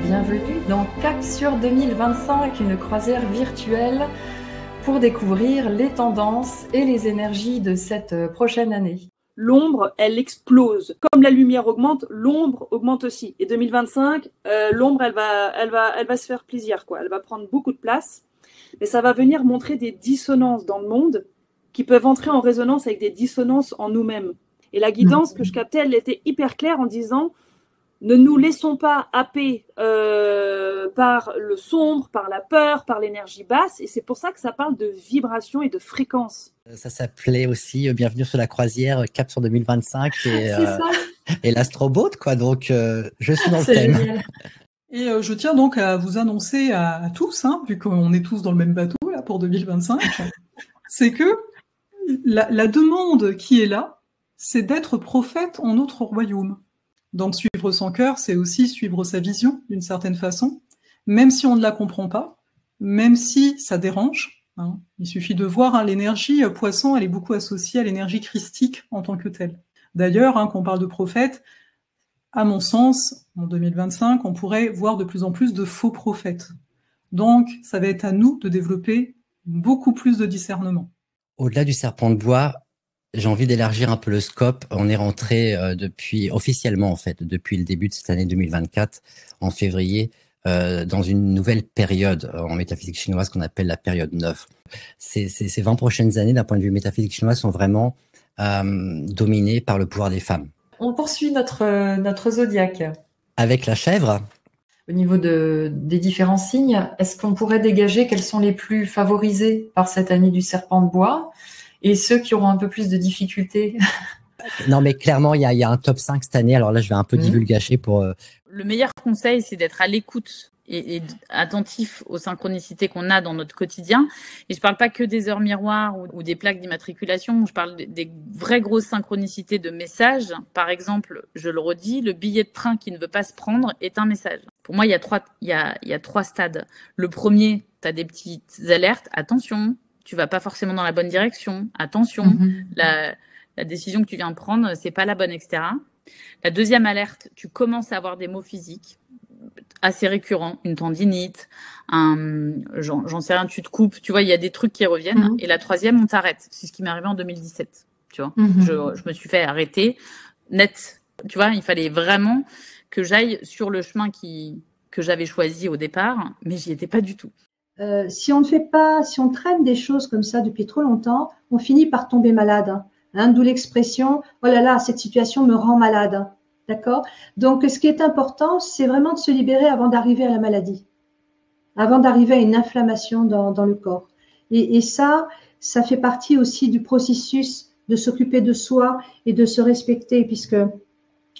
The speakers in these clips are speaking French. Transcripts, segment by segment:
bienvenue dans Cap sur 2025, une croisière virtuelle pour découvrir les tendances et les énergies de cette prochaine année. L'ombre, elle explose. Comme la lumière augmente, l'ombre augmente aussi. Et 2025, l'ombre, elle va se faire plaisir, quoi. Elle va prendre beaucoup de place. Mais ça va venir montrer des dissonances dans le monde qui peuvent entrer en résonance avec des dissonances en nous-mêmes. Et la guidance que je captais, elle était hyper claire en disant ne nous laissons pas happer par le sombre, par la peur, par l'énergie basse. Et c'est pour ça que ça parle de vibration et de fréquence. Ça s'appelait aussi Bienvenue sur la croisière Cap sur 2025 et l'astroboat, quoi. Donc, je suis dans le thème. Génial. Et je tiens donc à vous annoncer à tous, vu qu'on est tous dans le même bateau là pour 2025, c'est que la demande qui est là, c'est d'être prophète en notre royaume. Donc suivre son cœur, c'est aussi suivre sa vision d'une certaine façon, même si on ne la comprend pas, même si ça dérange. Il suffit de voir l'énergie poisson, elle est beaucoup associée à l'énergie christique en tant que telle. D'ailleurs, quand on parle de prophète, à mon sens, en 2025, on pourrait voir de plus en plus de faux prophètes. Donc, ça va être à nous de développer beaucoup plus de discernement. Au-delà du serpent de bois, j'ai envie d'élargir un peu le scope. On est rentré officiellement, depuis le début de cette année 2024, en février, dans une nouvelle période en métaphysique chinoise qu'on appelle la période 9. Ces 20 prochaines années, d'un point de vue métaphysique chinois, sont vraiment dominées par le pouvoir des femmes. On poursuit notre zodiaque. Avec la chèvre. Au niveau des différents signes, est-ce qu'on pourrait dégager quels sont les plus favorisés par cette année du serpent de bois et ceux qui auront un peu plus de difficultés? Non, mais clairement, il y a un top 5 cette année. Alors là, je vais un peu divulgacher pour... Le meilleur conseil, c'est d'être à l'écoute et attentif aux synchronicités qu'on a dans notre quotidien. Et je parle pas que des heures miroirs ou des plaques d'immatriculation. Je parle des vraies grosses synchronicités de messages. Par exemple, je le redis, le billet de train qui ne veut pas se prendre est un message. Pour moi, il y a trois stades. Le premier, tu as des petites alertes. Attention, tu vas pas forcément dans la bonne direction. Attention, la décision que tu viens de prendre, c'est pas la bonne, etc. La deuxième alerte, tu commences à avoir des maux physiques assez récurrents, une tendinite, j'en sais rien, tu te coupes, tu vois, il y a des trucs qui reviennent. Et la troisième, on t'arrête. C'est ce qui m'est arrivé en 2017, tu vois. Je me suis fait arrêter net. Tu vois, il fallait vraiment que j'aille sur le chemin que j'avais choisi au départ, mais j'y étais pas du tout. Si on traîne des choses comme ça depuis trop longtemps, on finit par tomber malade. D'où l'expression « Oh là là, cette situation me rend malade ». D'accord? Donc, ce qui est important, c'est vraiment de se libérer avant d'arriver à la maladie, avant d'arriver à une inflammation dans le corps. Et ça fait partie aussi du processus de s'occuper de soi et de se respecter, puisque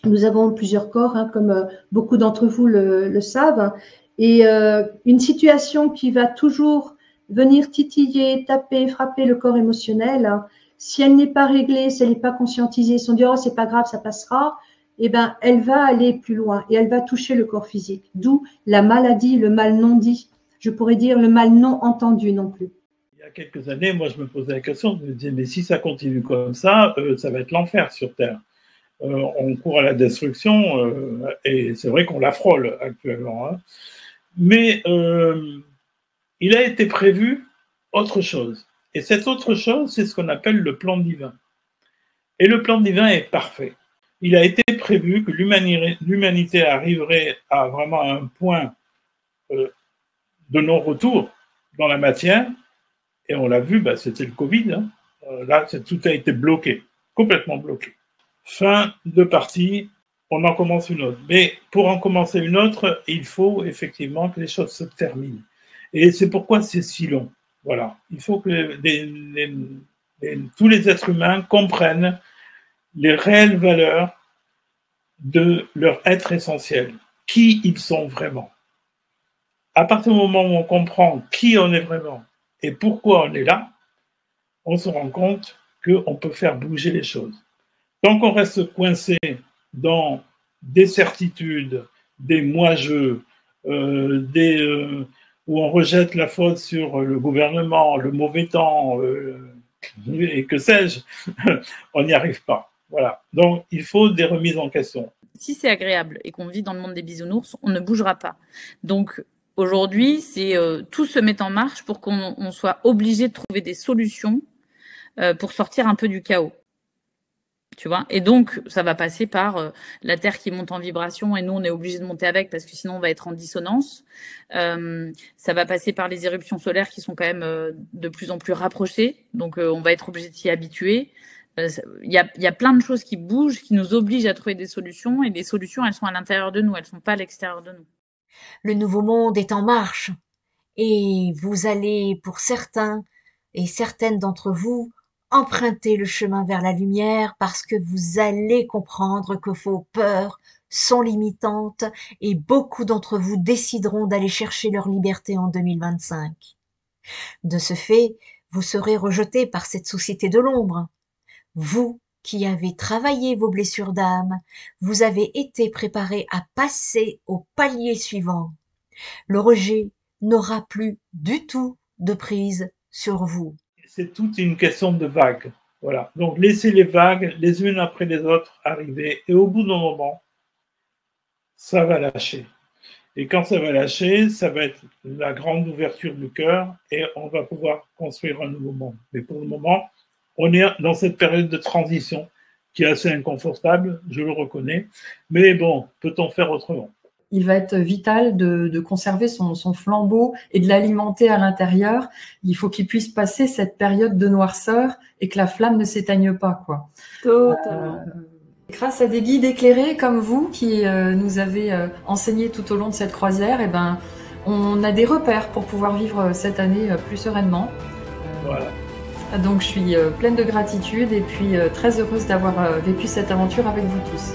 nous avons plusieurs corps, comme beaucoup d'entre vous le savent. Et une situation qui va toujours venir titiller, taper, frapper le corps émotionnel, si elle n'est pas réglée, si elle n'est pas conscientisée, si on dit « Oh, c'est pas grave, ça passera », eh ben, elle va aller plus loin et elle va toucher le corps physique. D'où la maladie, le mal non dit. Je pourrais dire le mal non entendu non plus. Il y a quelques années, moi, je me posais la question, je me disais, mais si ça continue comme ça va être l'enfer sur Terre. On court à la destruction et c'est vrai qu'on la frôle actuellement. Mais il a été prévu autre chose. Et cette autre chose, c'est ce qu'on appelle le plan divin. Et le plan divin est parfait. Il a été prévu que l'humanité arriverait à vraiment un point de non-retour dans la matière. Et on l'a vu, c'était le Covid. Là, tout a été bloqué, complètement bloqué. Fin de partie, on en commence une autre. Mais pour en commencer une autre, il faut effectivement que les choses se terminent. Et c'est pourquoi c'est si long. Voilà. Il faut que tous les êtres humains comprennent les réelles valeurs de leur être essentiel, qui ils sont vraiment. À partir du moment où on comprend qui on est vraiment et pourquoi on est là, on se rend compte qu'on peut faire bouger les choses. Tant qu'on reste coincé dans des certitudes, des moi-je, où on rejette la faute sur le gouvernement, le mauvais temps, et que sais-je, on n'y arrive pas. Voilà. Donc, il faut des remises en question. si c'est agréable et qu'on vit dans le monde des bisounours, on ne bougera pas. Donc aujourd'hui, c'est tout se met en marche pour qu'on soit obligé de trouver des solutions pour sortir un peu du chaos. Tu vois, et donc ça va passer par la Terre qui monte en vibration et nous on est obligé de monter avec parce que sinon on va être en dissonance. Ça va passer par les éruptions solaires qui sont quand même de plus en plus rapprochées, donc on va être obligé de s'y habituer. Il y a plein de choses qui bougent, qui nous obligent à trouver des solutions, et les solutions elles sont à l'intérieur de nous, elles sont pas à l'extérieur de nous. Le nouveau monde est en marche et vous allez, pour certains et certaines d'entre vous, emprunter le chemin vers la lumière parce que vous allez comprendre que vos peurs sont limitantes et beaucoup d'entre vous décideront d'aller chercher leur liberté en 2025. De ce fait, vous serez rejetés par cette société de l'ombre. Vous qui avez travaillé vos blessures d'âme, vous avez été préparés à passer au palier suivant. Le rejet n'aura plus du tout de prise sur vous. C'est toute une question de vagues. Voilà. Donc, laissez les vagues, les unes après les autres, arriver. Et au bout d'un moment, ça va lâcher. Et quand ça va lâcher, ça va être la grande ouverture du cœur et on va pouvoir construire un nouveau monde. Mais pour le moment, on est dans cette période de transition qui est assez inconfortable, je le reconnais. Mais bon, peut-on faire autrement ? Il va être vital de conserver son flambeau et de l'alimenter à l'intérieur. Il faut qu'il puisse passer cette période de noirceur et que la flamme ne s'éteigne pas, quoi. Totalement. Grâce à des guides éclairés comme vous qui nous avez enseigné tout au long de cette croisière, on a des repères pour pouvoir vivre cette année plus sereinement. Voilà. Donc je suis pleine de gratitude et puis très heureuse d'avoir vécu cette aventure avec vous tous.